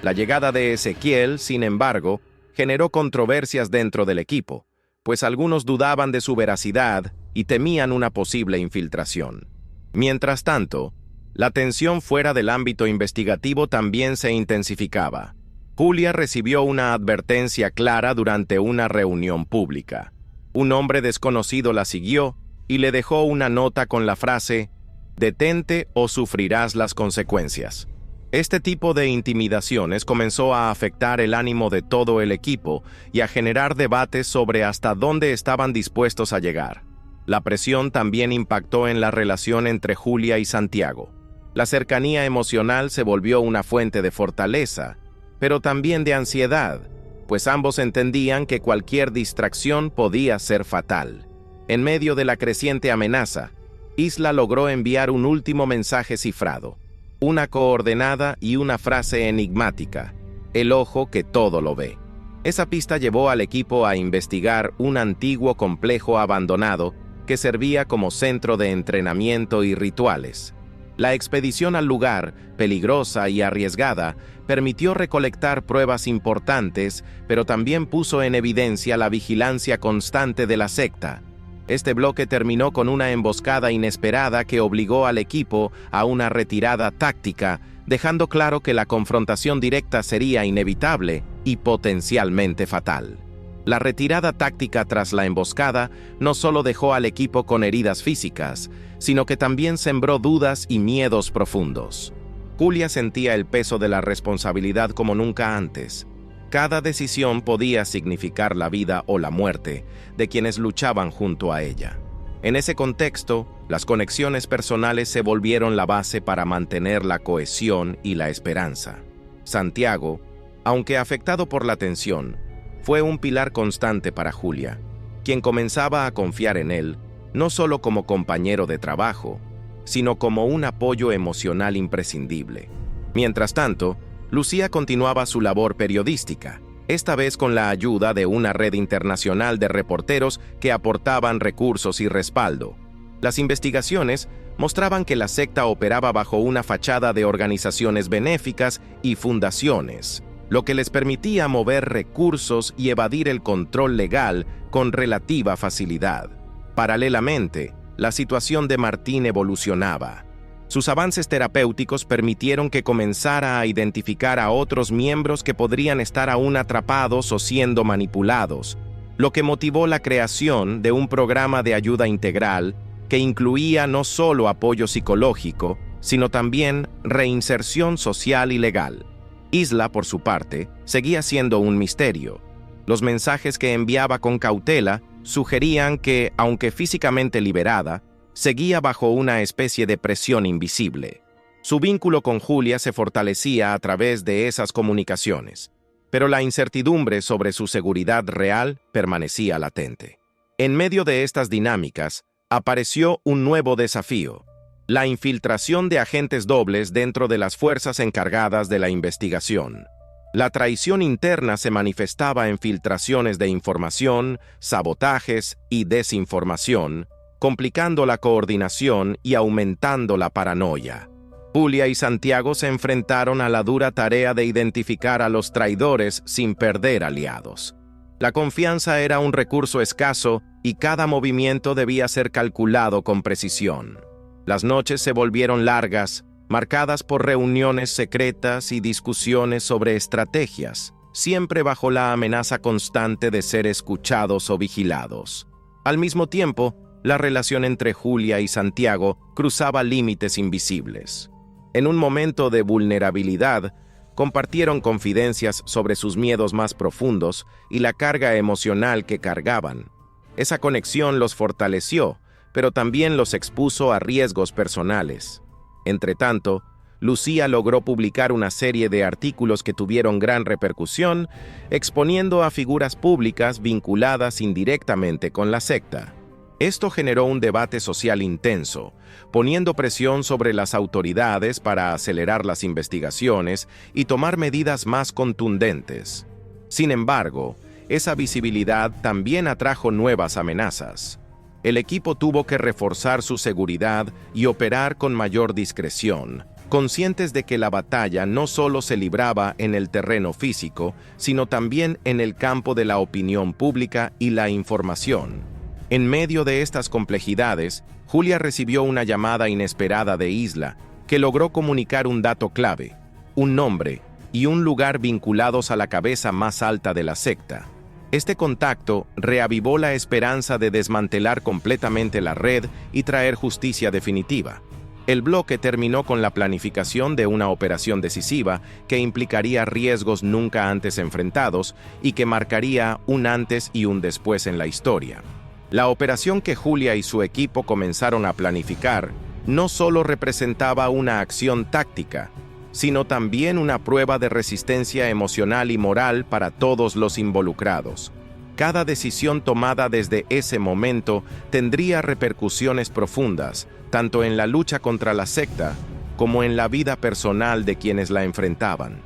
[SPEAKER 1] La llegada de Ezequiel, sin embargo, generó controversias dentro del equipo, pues algunos dudaban de su veracidad y temían una posible infiltración. Mientras tanto, la tensión fuera del ámbito investigativo también se intensificaba. Julia recibió una advertencia clara durante una reunión pública. Un hombre desconocido la siguió y le dejó una nota con la frase: «Detente o sufrirás las consecuencias». Este tipo de intimidaciones comenzó a afectar el ánimo de todo el equipo y a generar debates sobre hasta dónde estaban dispuestos a llegar. La presión también impactó en la relación entre Julia y Santiago. La cercanía emocional se volvió una fuente de fortaleza, pero también de ansiedad, pues ambos entendían que cualquier distracción podía ser fatal. En medio de la creciente amenaza, Isla logró enviar un último mensaje cifrado, una coordenada y una frase enigmática: el ojo que todo lo ve. Esa pista llevó al equipo a investigar un antiguo complejo abandonado que servía como centro de entrenamiento y rituales. La expedición al lugar, peligrosa y arriesgada, permitió recolectar pruebas importantes, pero también puso en evidencia la vigilancia constante de la secta. Este bloque terminó con una emboscada inesperada que obligó al equipo a una retirada táctica, dejando claro que la confrontación directa sería inevitable y potencialmente fatal. La retirada táctica tras la emboscada no solo dejó al equipo con heridas físicas, sino que también sembró dudas y miedos profundos. Julia sentía el peso de la responsabilidad como nunca antes. Cada decisión podía significar la vida o la muerte de quienes luchaban junto a ella. En ese contexto, las conexiones personales se volvieron la base para mantener la cohesión y la esperanza. Santiago, aunque afectado por la tensión, fue un pilar constante para Julia, quien comenzaba a confiar en él, no solo como compañero de trabajo, sino como un apoyo emocional imprescindible. Mientras tanto, Lucía continuaba su labor periodística, esta vez con la ayuda de una red internacional de reporteros que aportaban recursos y respaldo. Las investigaciones mostraban que la secta operaba bajo una fachada de organizaciones benéficas y fundaciones, lo que les permitía mover recursos y evadir el control legal con relativa facilidad. Paralelamente, la situación de Martín evolucionaba. Sus avances terapéuticos permitieron que comenzara a identificar a otros miembros que podrían estar aún atrapados o siendo manipulados, lo que motivó la creación de un programa de ayuda integral que incluía no solo apoyo psicológico, sino también reinserción social y legal. Isla, por su parte, seguía siendo un misterio. Los mensajes que enviaba con cautela sugerían que, aunque físicamente liberada, seguía bajo una especie de presión invisible. Su vínculo con Julia se fortalecía a través de esas comunicaciones, pero la incertidumbre sobre su seguridad real permanecía latente. En medio de estas dinámicas, apareció un nuevo desafío: la infiltración de agentes dobles dentro de las fuerzas encargadas de la investigación. La traición interna se manifestaba en filtraciones de información, sabotajes y desinformación, complicando la coordinación y aumentando la paranoia. Julia y Santiago se enfrentaron a la dura tarea de identificar a los traidores sin perder aliados. La confianza era un recurso escaso y cada movimiento debía ser calculado con precisión. Las noches se volvieron largas, marcadas por reuniones secretas y discusiones sobre estrategias, siempre bajo la amenaza constante de ser escuchados o vigilados. Al mismo tiempo, la relación entre Julia y Santiago cruzaba límites invisibles. En un momento de vulnerabilidad, compartieron confidencias sobre sus miedos más profundos y la carga emocional que cargaban. Esa conexión los fortaleció, pero también los expuso a riesgos personales. Entretanto, Lucía logró publicar una serie de artículos que tuvieron gran repercusión, exponiendo a figuras públicas vinculadas indirectamente con la secta. Esto generó un debate social intenso, poniendo presión sobre las autoridades para acelerar las investigaciones y tomar medidas más contundentes. Sin embargo, esa visibilidad también atrajo nuevas amenazas. El equipo tuvo que reforzar su seguridad y operar con mayor discreción, conscientes de que la batalla no solo se libraba en el terreno físico, sino también en el campo de la opinión pública y la información. En medio de estas complejidades, Julia recibió una llamada inesperada de Isla, que logró comunicar un dato clave, un nombre y un lugar vinculados a la cabeza más alta de la secta. Este contacto reavivó la esperanza de desmantelar completamente la red y traer justicia definitiva. El bloque terminó con la planificación de una operación decisiva que implicaría riesgos nunca antes enfrentados y que marcaría un antes y un después en la historia. La operación que Julia y su equipo comenzaron a planificar no solo representaba una acción táctica, sino también una prueba de resistencia emocional y moral para todos los involucrados. Cada decisión tomada desde ese momento tendría repercusiones profundas, tanto en la lucha contra la secta como en la vida personal de quienes la enfrentaban.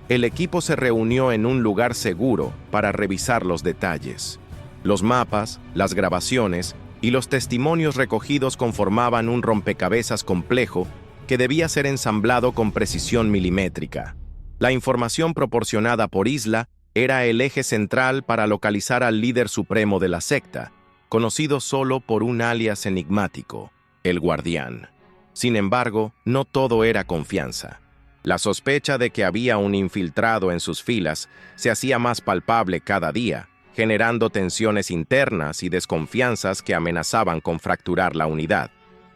[SPEAKER 1] El equipo se reunió en un lugar seguro para revisar los detalles. Los mapas, las grabaciones y los testimonios recogidos conformaban un rompecabezas complejo que debía ser ensamblado con precisión milimétrica. La información proporcionada por Isla era el eje central para localizar al líder supremo de la secta, conocido solo por un alias enigmático, el Guardián. Sin embargo, no todo era confianza. La sospecha de que había un infiltrado en sus filas se hacía más palpable cada día, generando tensiones internas y desconfianzas que amenazaban con fracturar la unidad.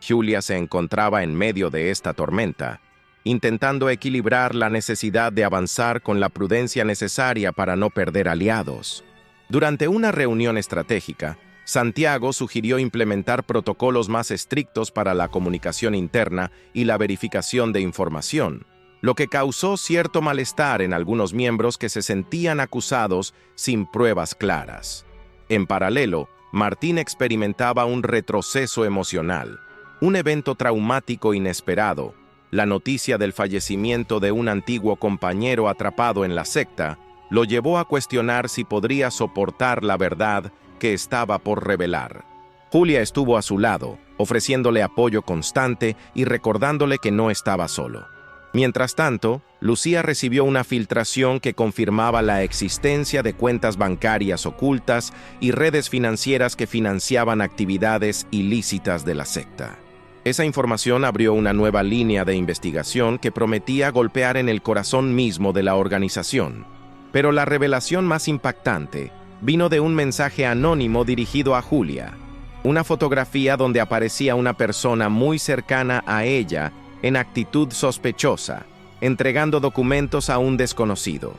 [SPEAKER 1] Julia se encontraba en medio de esta tormenta, intentando equilibrar la necesidad de avanzar con la prudencia necesaria para no perder aliados. Durante una reunión estratégica, Santiago sugirió implementar protocolos más estrictos para la comunicación interna y la verificación de información, lo que causó cierto malestar en algunos miembros que se sentían acusados sin pruebas claras. En paralelo, Martín experimentaba un retroceso emocional, un evento traumático inesperado. La noticia del fallecimiento de un antiguo compañero atrapado en la secta lo llevó a cuestionar si podría soportar la verdad que estaba por revelar. Julia estuvo a su lado, ofreciéndole apoyo constante y recordándole que no estaba solo. Mientras tanto, Lucía recibió una filtración que confirmaba la existencia de cuentas bancarias ocultas y redes financieras que financiaban actividades ilícitas de la secta. Esa información abrió una nueva línea de investigación que prometía golpear en el corazón mismo de la organización. Pero la revelación más impactante vino de un mensaje anónimo dirigido a Julia. Una fotografía donde aparecía una persona muy cercana a ella en actitud sospechosa, entregando documentos a un desconocido.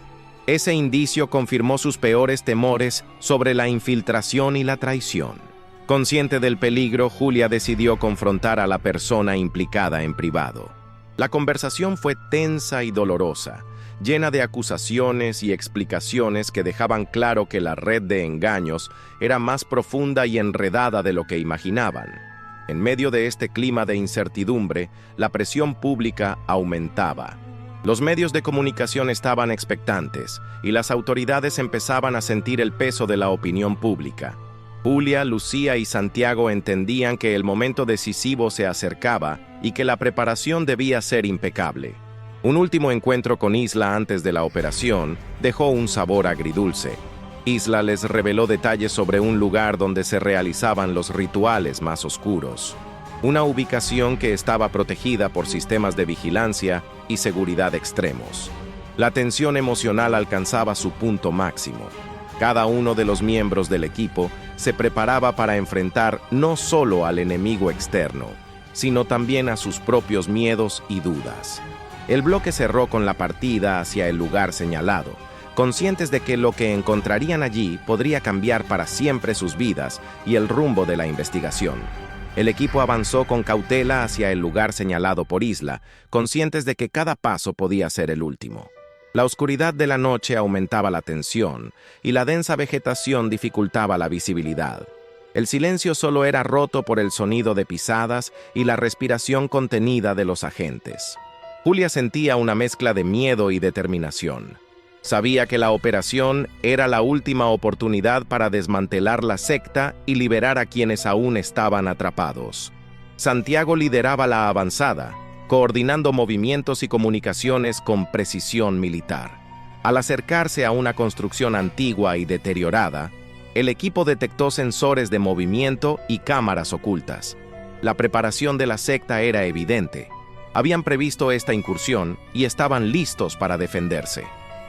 [SPEAKER 1] Ese indicio confirmó sus peores temores sobre la infiltración y la traición. Consciente del peligro, Julia decidió confrontar a la persona implicada en privado. La conversación fue tensa y dolorosa, llena de acusaciones y explicaciones que dejaban claro que la red de engaños era más profunda y enredada de lo que imaginaban. En medio de este clima de incertidumbre, la presión pública aumentaba. Los medios de comunicación estaban expectantes y las autoridades empezaban a sentir el peso de la opinión pública. Julia, Lucía y Santiago entendían que el momento decisivo se acercaba y que la preparación debía ser impecable. Un último encuentro con Isla antes de la operación dejó un sabor agridulce. Isla les reveló detalles sobre un lugar donde se realizaban los rituales más oscuros. Una ubicación que estaba protegida por sistemas de vigilancia y seguridad extremos. La tensión emocional alcanzaba su punto máximo. Cada uno de los miembros del equipo se preparaba para enfrentar no solo al enemigo externo, sino también a sus propios miedos y dudas. El bloque cerró con la partida hacia el lugar señalado, conscientes de que lo que encontrarían allí podría cambiar para siempre sus vidas y el rumbo de la investigación. El equipo avanzó con cautela hacia el lugar señalado por Isla, conscientes de que cada paso podía ser el último. La oscuridad de la noche aumentaba la tensión y la densa vegetación dificultaba la visibilidad. El silencio solo era roto por el sonido de pisadas y la respiración contenida de los agentes. Julia sentía una mezcla de miedo y determinación. Sabía que la operación era la última oportunidad para desmantelar la secta y liberar a quienes aún estaban atrapados. Santiago lideraba la avanzada, coordinando movimientos y comunicaciones con precisión militar. Al acercarse a una construcción antigua y deteriorada, el equipo detectó sensores de movimiento y cámaras ocultas. La preparación de la secta era evidente. Habían previsto esta incursión y estaban listos para defenderse.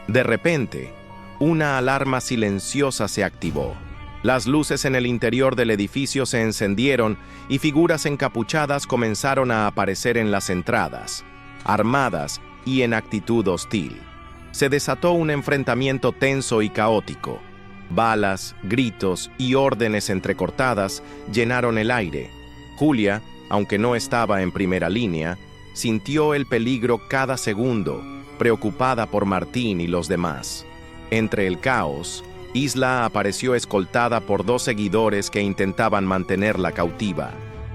[SPEAKER 1] De repente, una alarma silenciosa se activó. Las luces en el interior del edificio se encendieron y figuras encapuchadas comenzaron a aparecer en las entradas, armadas y en actitud hostil. Se desató un enfrentamiento tenso y caótico. Balas, gritos y órdenes entrecortadas llenaron el aire. Julia, aunque no estaba en primera línea, sintió el peligro cada segundo, preocupada por Martín y los demás. Entre el caos, Isla apareció escoltada por 2 seguidores que intentaban mantenerla cautiva.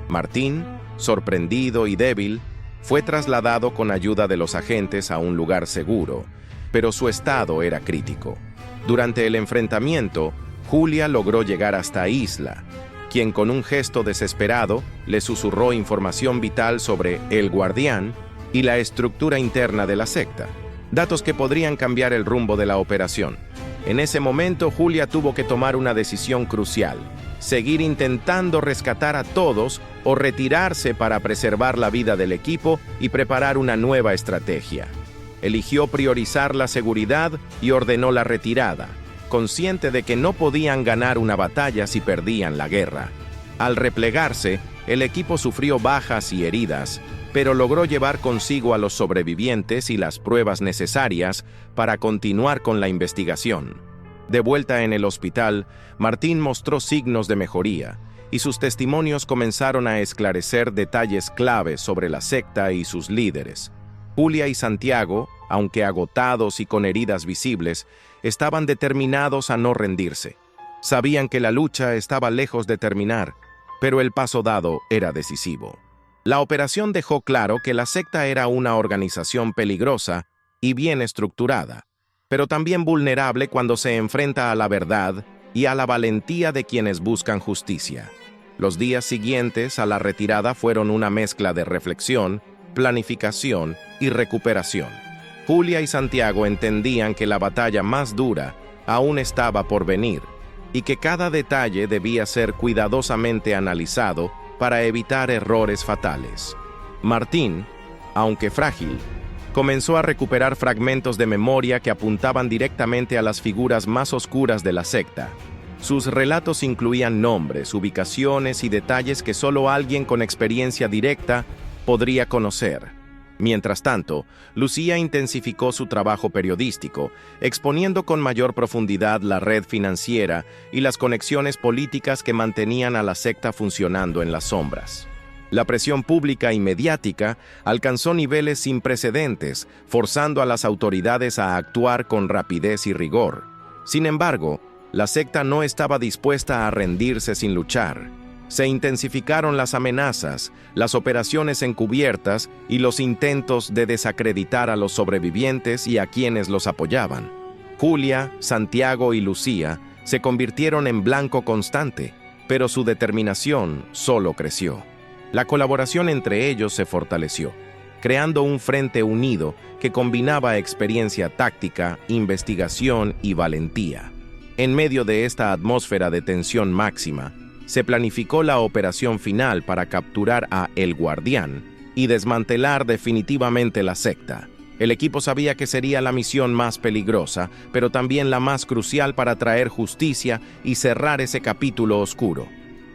[SPEAKER 1] Martín, sorprendido y débil, fue trasladado con ayuda de los agentes a un lugar seguro, pero su estado era crítico. Durante el enfrentamiento, Julia logró llegar hasta Isla, quien con un gesto desesperado le susurró información vital sobre el Guardián y la estructura interna de la secta, datos que podrían cambiar el rumbo de la operación. En ese momento, Julia tuvo que tomar una decisión crucial: seguir intentando rescatar a todos o retirarse para preservar la vida del equipo y preparar una nueva estrategia. Eligió priorizar la seguridad y ordenó la retirada, consciente de que no podían ganar una batalla si perdían la guerra. Al replegarse, el equipo sufrió bajas y heridas, pero logró llevar consigo a los sobrevivientes y las pruebas necesarias para continuar con la investigación. De vuelta en el hospital, Martín mostró signos de mejoría, y sus testimonios comenzaron a esclarecer detalles claves sobre la secta y sus líderes. Julia y Santiago, aunque agotados y con heridas visibles, estaban determinados a no rendirse. Sabían que la lucha estaba lejos de terminar, pero el paso dado era decisivo. La operación dejó claro que la secta era una organización peligrosa y bien estructurada, pero también vulnerable cuando se enfrenta a la verdad y a la valentía de quienes buscan justicia. Los días siguientes a la retirada fueron una mezcla de reflexión, planificación y recuperación. Julia y Santiago entendían que la batalla más dura aún estaba por venir y que cada detalle debía ser cuidadosamente analizado para evitar errores fatales. Martín, aunque frágil, comenzó a recuperar fragmentos de memoria que apuntaban directamente a las figuras más oscuras de la secta. Sus relatos incluían nombres, ubicaciones y detalles que solo alguien con experiencia directa podría conocer. Mientras tanto, Lucía intensificó su trabajo periodístico, exponiendo con mayor profundidad la red financiera y las conexiones políticas que mantenían a la secta funcionando en las sombras. La presión pública y mediática alcanzó niveles sin precedentes, forzando a las autoridades a actuar con rapidez y rigor. Sin embargo, la secta no estaba dispuesta a rendirse sin luchar. Se intensificaron las amenazas, las operaciones encubiertas y los intentos de desacreditar a los sobrevivientes y a quienes los apoyaban. Julia, Santiago y Lucía se convirtieron en blanco constante, pero su determinación solo creció. La colaboración entre ellos se fortaleció, creando un frente unido que combinaba experiencia táctica, investigación y valentía. En medio de esta atmósfera de tensión máxima, se planificó la operación final para capturar a El Guardián y desmantelar definitivamente la secta. El equipo sabía que sería la misión más peligrosa, pero también la más crucial para traer justicia y cerrar ese capítulo oscuro.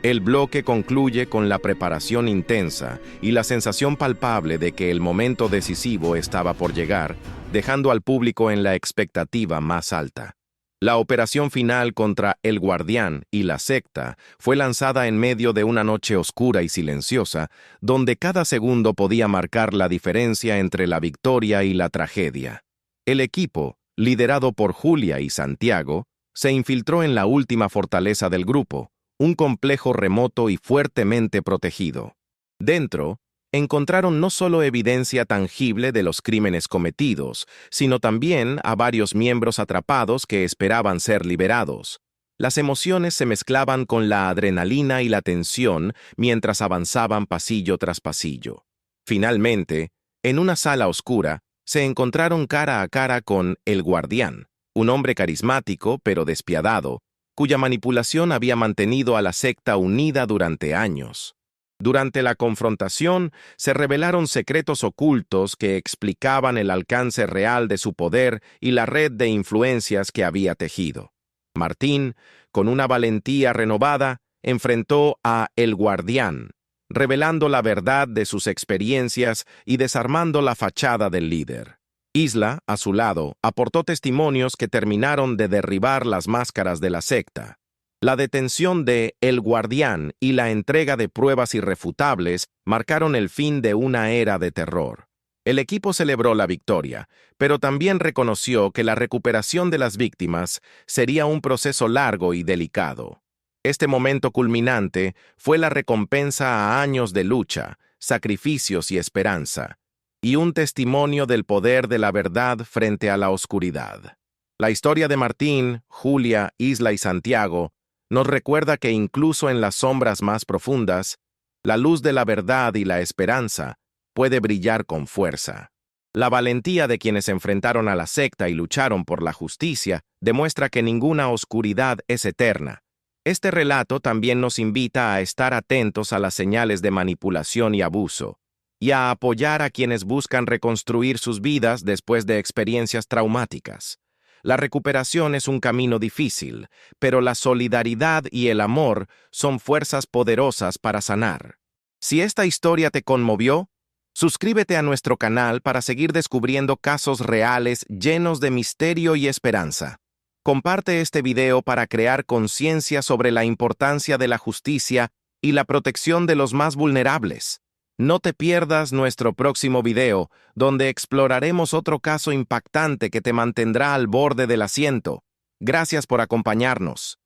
[SPEAKER 1] El bloque concluye con la preparación intensa y la sensación palpable de que el momento decisivo estaba por llegar, dejando al público en la expectativa más alta. La operación final contra El Guardián y la secta fue lanzada en medio de una noche oscura y silenciosa, donde cada segundo podía marcar la diferencia entre la victoria y la tragedia. El equipo, liderado por Julia y Santiago, se infiltró en la última fortaleza del grupo, un complejo remoto y fuertemente protegido. Dentro, encontraron no solo evidencia tangible de los crímenes cometidos, sino también a varios miembros atrapados que esperaban ser liberados. Las emociones se mezclaban con la adrenalina y la tensión mientras avanzaban pasillo tras pasillo. Finalmente, en una sala oscura, se encontraron cara a cara con El Guardián, un hombre carismático pero despiadado, cuya manipulación había mantenido a la secta unida durante años. Durante la confrontación, se revelaron secretos ocultos que explicaban el alcance real de su poder y la red de influencias que había tejido. Martín, con una valentía renovada, enfrentó a El Guardián, revelando la verdad de sus experiencias y desarmando la fachada del líder. Isla, a su lado, aportó testimonios que terminaron de derribar las máscaras de la secta. La detención de El Guardián y la entrega de pruebas irrefutables marcaron el fin de una era de terror. El equipo celebró la victoria, pero también reconoció que la recuperación de las víctimas sería un proceso largo y delicado. Este momento culminante fue la recompensa a años de lucha, sacrificios y esperanza, y un testimonio del poder de la verdad frente a la oscuridad. La historia de Martín, Julia, Isla y Santiago nos recuerda que incluso en las sombras más profundas, la luz de la verdad y la esperanza puede brillar con fuerza. La valentía de quienes se enfrentaron a la secta y lucharon por la justicia demuestra que ninguna oscuridad es eterna. Este relato también nos invita a estar atentos a las señales de manipulación y abuso, y a apoyar a quienes buscan reconstruir sus vidas después de experiencias traumáticas. La recuperación es un camino difícil, pero la solidaridad y el amor son fuerzas poderosas para sanar. Si esta historia te conmovió, suscríbete a nuestro canal para seguir descubriendo casos reales llenos de misterio y esperanza. Comparte este video para crear conciencia sobre la importancia de la justicia y la protección de los más vulnerables. No te pierdas nuestro próximo video, donde exploraremos otro caso impactante que te mantendrá al borde del asiento. Gracias por acompañarnos.